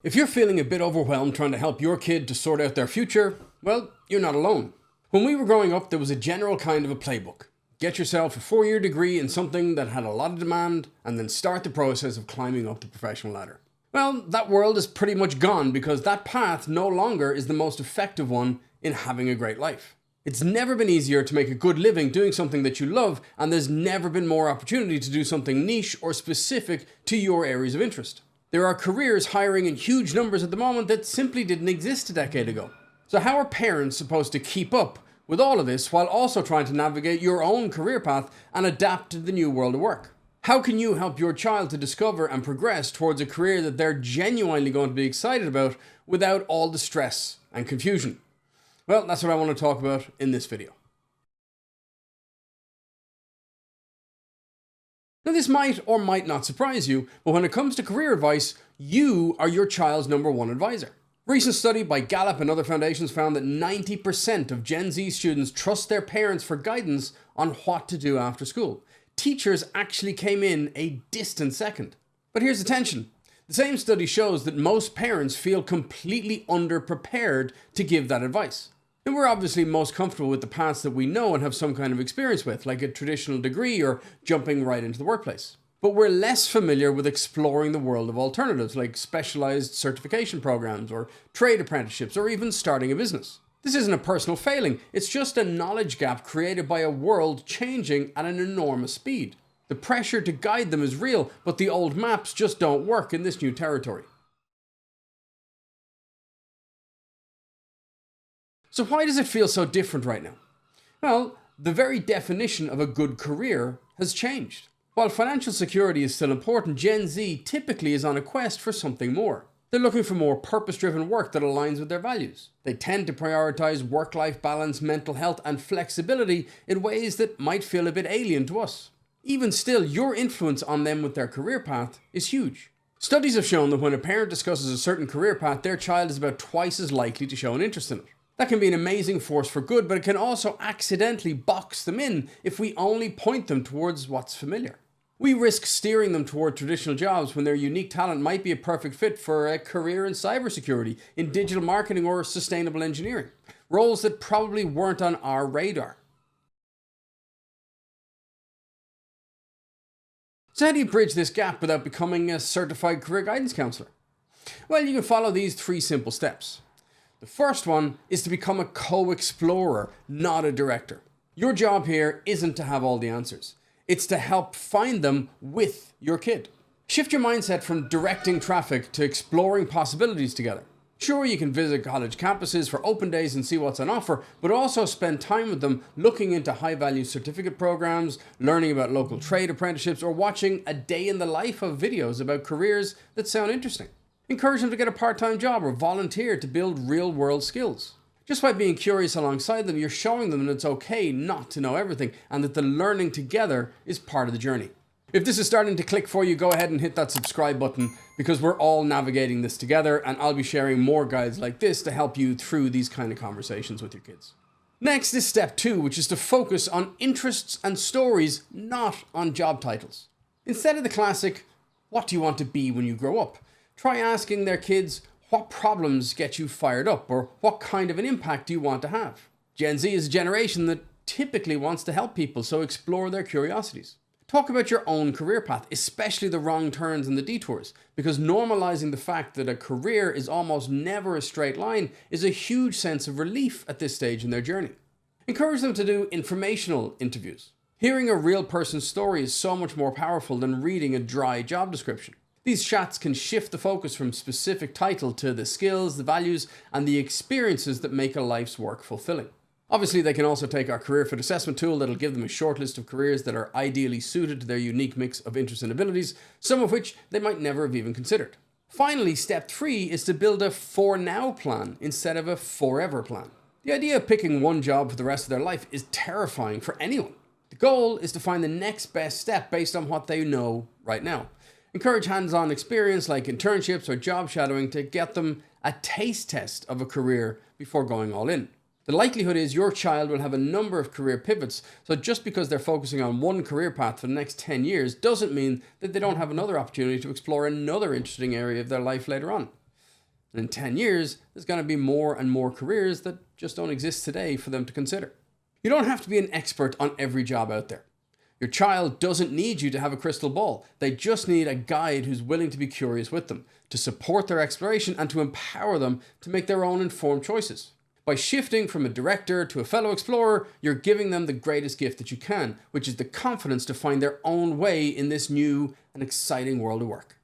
If you're feeling a bit overwhelmed trying to help your kid to sort out their future, well, you're not alone. When we were growing up, there was a general kind of a playbook. Get yourself a 4-year degree in something that had a lot of demand, and then start the process of climbing up the professional ladder. Well, that world is pretty much gone because that path no longer is the most effective one in having a great life. It's never been easier to make a good living doing something that you love, and there's never been more opportunity to do something niche or specific to your areas of interest. There are careers hiring in huge numbers at the moment that simply didn't exist a decade ago. So how are parents supposed to keep up with all of this while also trying to navigate your own career path and adapt to the new world of work? How can you help your child to discover and progress towards a career that they're genuinely going to be excited about without all the stress and confusion? Well, that's what I want to talk about in this video. Now, this might or might not surprise you, but when it comes to career advice, you are your child's #1 advisor. A recent study by Gallup and other foundations found that 90% of Gen Z students trust their parents for guidance on what to do after school. Teachers actually came in a distant second. But here's the tension. The same study shows that most parents feel completely underprepared to give that advice. And we're obviously most comfortable with the paths that we know and have some kind of experience with, like a traditional degree or jumping right into the workplace. But we're less familiar with exploring the world of alternatives, like specialized certification programs or trade apprenticeships or even starting a business. This isn't a personal failing, it's just a knowledge gap created by a world changing at an enormous speed. The pressure to guide them is real, but the old maps just don't work in this new territory. So why does it feel so different right now? Well, the very definition of a good career has changed. While financial security is still important, Gen Z typically is on a quest for something more. They're looking for more purpose-driven work that aligns with their values. They tend to prioritize work-life balance, mental health, and flexibility in ways that might feel a bit alien to us. Even still, your influence on them with their career path is huge. Studies have shown that when a parent discusses a certain career path, their child is about twice as likely to show an interest in it. That can be an amazing force for good, but it can also accidentally box them in if we only point them towards what's familiar. We risk steering them toward traditional jobs when their unique talent might be a perfect fit for a career in cybersecurity, in digital marketing, or sustainable engineering. Roles that probably weren't on our radar. So how do you bridge this gap without becoming a certified career guidance counselor? Well, you can follow these 3 simple steps. The first one is to become a co-explorer, not a director. Your job here isn't to have all the answers. It's to help find them with your kid. Shift your mindset from directing traffic to exploring possibilities together. Sure, you can visit college campuses for open days and see what's on offer, but also spend time with them looking into high-value certificate programs, learning about local trade apprenticeships, or watching a day in the life of videos about careers that sound interesting. Encourage them to get a part-time job or volunteer to build real-world skills. Just by being curious alongside them, you're showing them that it's okay not to know everything and that the learning together is part of the journey. If this is starting to click for you, go ahead and hit that subscribe button because we're all navigating this together, and I'll be sharing more guides like this to help you through these kind of conversations with your kids. Next is step 2, which is to focus on interests and stories, not on job titles. Instead of the classic, what do you want to be when you grow up? Try asking their kids, what problems get you fired up, or what kind of an impact do you want to have? Gen Z is a generation that typically wants to help people, so explore their curiosities. Talk about your own career path, especially the wrong turns and the detours, because normalizing the fact that a career is almost never a straight line is a huge sense of relief at this stage in their journey. Encourage them to do informational interviews. Hearing a real person's story is so much more powerful than reading a dry job description. These chats can shift the focus from specific title to the skills, the values, and the experiences that make a life's work fulfilling. Obviously, they can also take our career fit assessment tool that'll give them a short list of careers that are ideally suited to their unique mix of interests and abilities, some of which they might never have even considered. Finally, step 3 is to build a for now plan instead of a forever plan. The idea of picking one job for the rest of their life is terrifying for anyone. The goal is to find the next best step based on what they know right now. Encourage hands-on experience like internships or job shadowing to get them a taste test of a career before going all in. The likelihood is your child will have a number of career pivots, so just because they're focusing on one career path for the next 10 years doesn't mean that they don't have another opportunity to explore another interesting area of their life later on. And in 10 years, there's going to be more and more careers that just don't exist today for them to consider. You don't have to be an expert on every job out there. Your child doesn't need you to have a crystal ball. They just need a guide who's willing to be curious with them, to support their exploration and to empower them to make their own informed choices. By shifting from a director to a fellow explorer, you're giving them the greatest gift that you can, which is the confidence to find their own way in this new and exciting world of work.